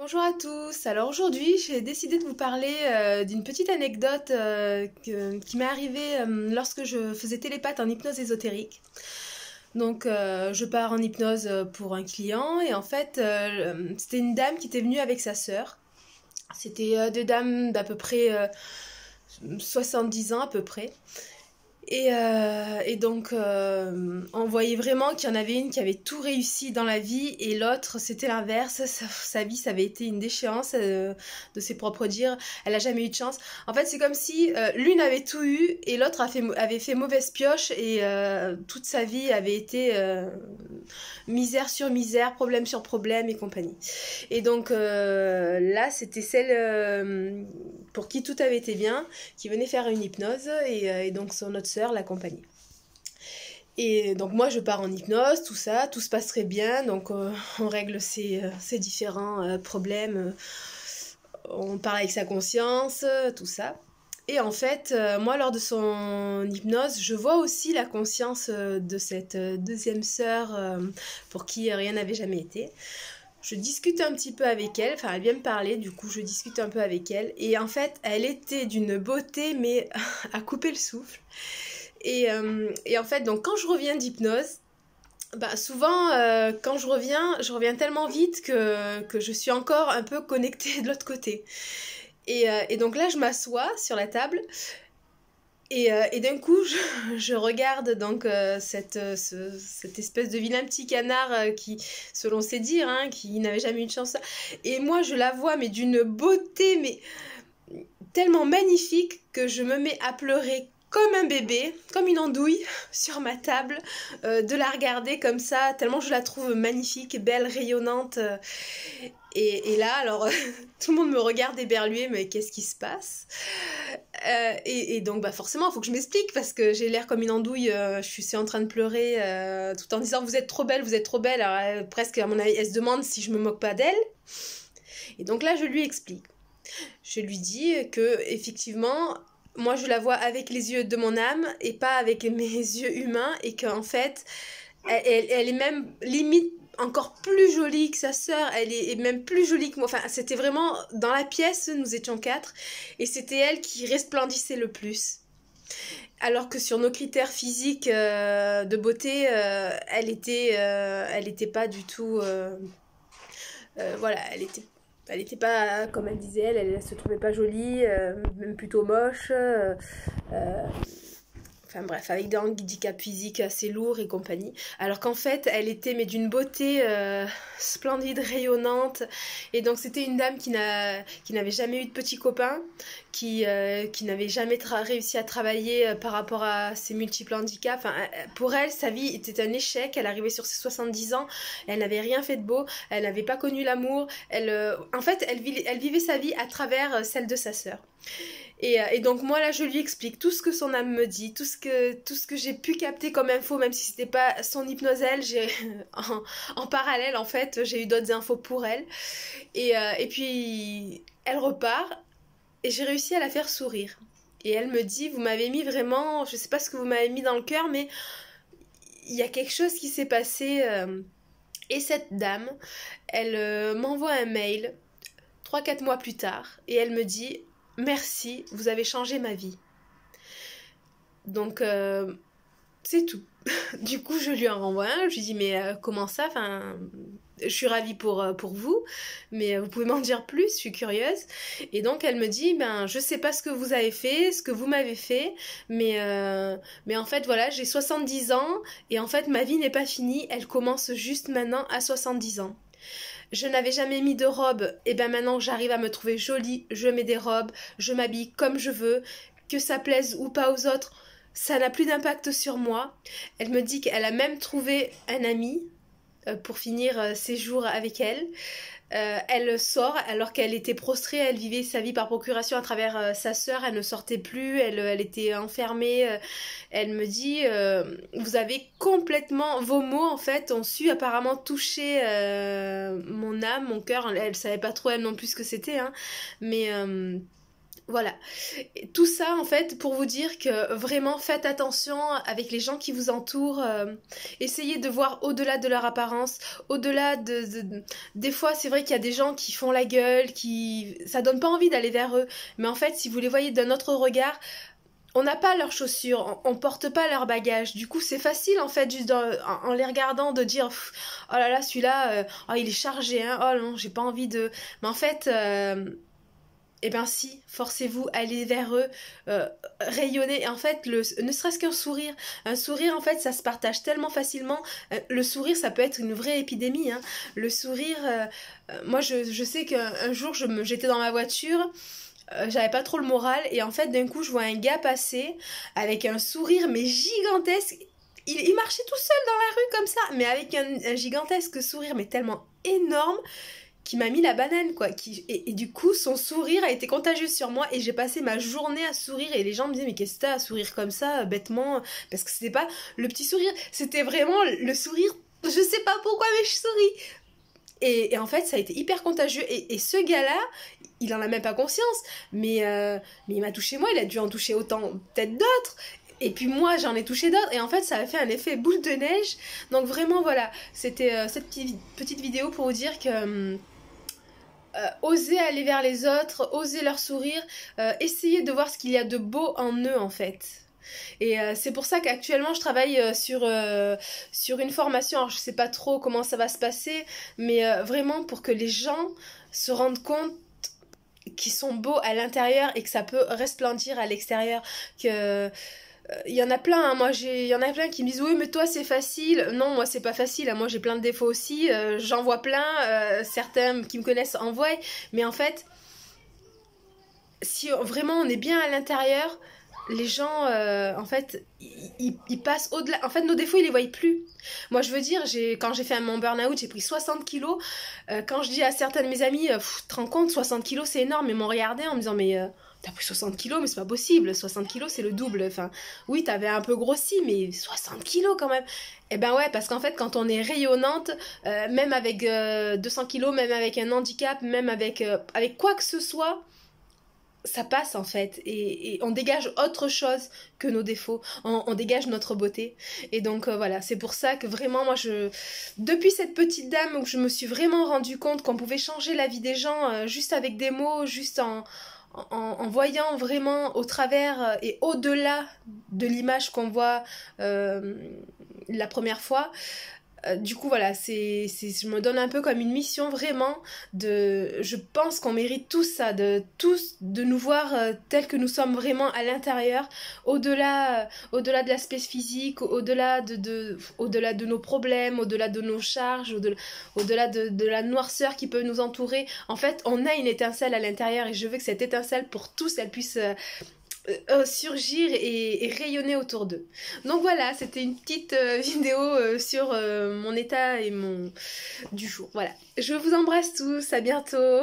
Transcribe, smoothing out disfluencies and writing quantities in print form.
Bonjour à tous. Alors aujourd'hui, j'ai décidé de vous parler d'une petite anecdote qui m'est arrivée lorsque je faisais télépathe en hypnose ésotérique. Donc je pars en hypnose pour un client et en fait c'était une dame qui était venue avec sa sœur. C'était deux dames d'à peu près 70 ans à peu près. Et donc, on voyait vraiment qu'il y en avait une qui avait tout réussi dans la vie et l'autre, c'était l'inverse. Sa vie, ça avait été une déchéance de ses propres dires. Elle n'a jamais eu de chance. En fait, c'est comme si l'une avait tout eu et l'autre avait fait mauvaise pioche et toute sa vie avait été misère sur misère, problème sur problème et compagnie. Et donc, là, c'était celle pour qui tout avait été bien, qui venait faire une hypnose et donc son autre sœur l'accompagnait. Et donc moi je pars en hypnose, tout ça, tout se passe très bien, donc on règle ces différents problèmes, on parle avec sa conscience, tout ça. Et en fait, moi lors de son hypnose, je vois aussi la conscience de cette deuxième sœur pour qui rien n'avait jamais été. Je discute un petit peu avec elle, enfin elle vient me parler, du coup je discute un peu avec elle. Et en fait, elle était d'une beauté, mais à couper le souffle. Et en fait, donc quand je reviens d'hypnose, bah souvent quand je reviens tellement vite que je suis encore un peu connectée de l'autre côté. Et donc là, je m'assois sur la table. Et d'un coup, je regarde donc cette espèce de vilain petit canard qui, selon ses dires, hein, qui n'avait jamais eu de chance. Et moi, je la vois, mais d'une beauté, mais tellement magnifique que je me mets à pleurer comme un bébé, comme une andouille sur ma table, de la regarder comme ça, tellement je la trouve magnifique, belle, rayonnante. Et là, alors, tout le monde me regarde éberlué, mais qu'est-ce qui se passe? Et donc, bah forcément, il faut que je m'explique parce que j'ai l'air comme une andouille. Je suis en train de pleurer tout en disant vous êtes trop belle, vous êtes trop belle. Alors, presque, à mon avis, elle se demande si je me moque pas d'elle. Et donc là, je lui explique. Je lui dis que, effectivement, moi, je la vois avec les yeux de mon âme et pas avec mes yeux humains. Et qu'en fait, elle est même limite encore plus jolie que sa sœur, elle est même plus jolie que moi. Enfin, c'était vraiment dans la pièce, nous étions quatre, et c'était elle qui resplendissait le plus. Alors que sur nos critères physiques de beauté, elle était pas du tout, voilà, elle était pas comme elle disait, elle se trouvait pas jolie, même plutôt moche. Enfin bref, avec des handicaps physiques assez lourds et compagnie. Alors qu'en fait, elle était mais d'une beauté splendide, rayonnante. Et donc c'était une dame qui n'avait jamais eu de petit copain, qui n'avait jamais réussi à travailler par rapport à ses multiples handicaps. Enfin, pour elle, sa vie était un échec. Elle arrivait sur ses 70 ans, elle n'avait rien fait de beau, elle n'avait pas connu l'amour. En fait, elle vivait sa vie à travers celle de sa sœur. Et donc moi là je lui explique tout ce que son âme me dit, tout ce que j'ai pu capter comme info, même si c'était pas son hypnose elle, en parallèle en fait j'ai eu d'autres infos pour elle. Et puis elle repart et j'ai réussi à la faire sourire. Et elle me dit vous m'avez mis vraiment, je sais pas ce que vous m'avez mis dans le cœur, mais il y a quelque chose qui s'est passé. Et cette dame, elle m'envoie un mail 3-4 mois plus tard et elle me dit merci, vous avez changé ma vie. Donc, c'est tout. Du coup, je lui en renvoie un. Je lui dis, mais comment ça? Enfin, je suis ravie pour vous, mais vous pouvez m'en dire plus, je suis curieuse. Et donc, elle me dit, ben, je sais pas ce que vous avez fait, ce que vous m'avez fait, mais en fait, voilà, j'ai 70 ans, et en fait, ma vie n'est pas finie, elle commence juste maintenant à 70 ans. Je n'avais jamais mis de robe, et ben maintenant j'arrive à me trouver jolie, je mets des robes, je m'habille comme je veux, que ça plaise ou pas aux autres, ça n'a plus d'impact sur moi. Elle me dit qu'elle a même trouvé un ami pour finir ses jours avec elle. Elle sort alors qu'elle était prostrée, elle vivait sa vie par procuration à travers sa sœur, elle ne sortait plus, elle était enfermée. Elle me dit, vous avez complètement, vos mots en fait ont su apparemment toucher mon âme, mon cœur. Elle savait pas trop elle non plus ce que c'était, hein, mais Voilà, et tout ça en fait pour vous dire que vraiment faites attention avec les gens qui vous entourent, essayez de voir au-delà de leur apparence, au-delà Des fois c'est vrai qu'il y a des gens qui font la gueule, ça donne pas envie d'aller vers eux, mais en fait si vous les voyez d'un autre regard, on n'a pas leurs chaussures, on porte pas leurs bagages, du coup c'est facile en fait juste en les regardant de dire oh là là celui-là, oh, il est chargé, hein, oh non j'ai pas envie de... Mais en fait... Eh bien si, forcez-vous, allez vers eux, rayonnez. Et en fait, ne serait-ce qu'un sourire. Un sourire, en fait, ça se partage tellement facilement. Le sourire, ça peut être une vraie épidémie, hein. Le sourire, moi, je sais qu'un jour, j'étais dans ma voiture, j'avais pas trop le moral, et en fait, d'un coup, je vois un gars passer avec un sourire, mais gigantesque. Il marchait tout seul dans la rue comme ça, mais avec un gigantesque sourire, mais tellement énorme qui m'a mis la banane quoi, et du coup son sourire a été contagieux sur moi et j'ai passé ma journée à sourire et les gens me disaient mais qu'est-ce que t'as à sourire comme ça bêtement, parce que c'était pas le petit sourire, c'était vraiment le sourire, je sais pas pourquoi mais je souris, et en fait ça a été hyper contagieux, et ce gars-là il en a même pas conscience, mais il m'a touché moi, il a dû en toucher autant peut-être d'autres. Et puis moi, j'en ai touché d'autres. Et en fait, ça a fait un effet boule de neige. Donc vraiment, voilà. C'était cette petite vidéo pour vous dire que osez aller vers les autres, osez leur sourire, essayez de voir ce qu'il y a de beau en eux en fait. Et c'est pour ça qu'actuellement je travaille sur une formation, alors je sais pas trop comment ça va se passer, mais vraiment pour que les gens se rendent compte qu'ils sont beaux à l'intérieur et que ça peut resplendir à l'extérieur, que il y en a plein, hein. Il y en a plein qui me disent oui mais toi c'est facile. Non, moi c'est pas facile, hein. Moi j'ai plein de défauts aussi, j'en vois plein, certains qui me connaissent en voient, mais en fait si vraiment on est bien à l'intérieur, les gens en fait ils passent au-delà, en fait nos défauts ils les voient plus. Moi je veux dire, quand j'ai fait mon burn-out j'ai pris 60 kilos, quand je dis à certains de mes amis tu te rends compte 60 kilos c'est énorme, ils m'ont regardé en me disant mais t'as pris 60 kilos, mais c'est pas possible, 60 kilos c'est le double, enfin oui t'avais un peu grossi mais 60 kilos quand même. Et ben ouais, parce qu'en fait quand on est rayonnante, même avec 200 kilos, même avec un handicap, même avec quoi que ce soit, ça passe en fait, et on dégage autre chose que nos défauts, on dégage notre beauté, et donc voilà, c'est pour ça que vraiment moi depuis cette petite dame où je me suis vraiment rendu compte qu'on pouvait changer la vie des gens juste avec des mots, juste en voyant vraiment au travers et au-delà de l'image qu'on voit la première fois. Du coup voilà, je me donne un peu comme une mission vraiment je pense qu'on mérite tous ça, tous de nous voir tels que nous sommes vraiment à l'intérieur, au-delà de l'aspect physique, au-delà de nos problèmes, au-delà de nos charges, au-delà de la noirceur qui peut nous entourer. En fait, on a une étincelle à l'intérieur et je veux que cette étincelle pour tous, elle puisse surgir et rayonner autour d'eux. Donc voilà, c'était une petite vidéo sur mon état et du jour. Voilà, je vous embrasse tous, à bientôt.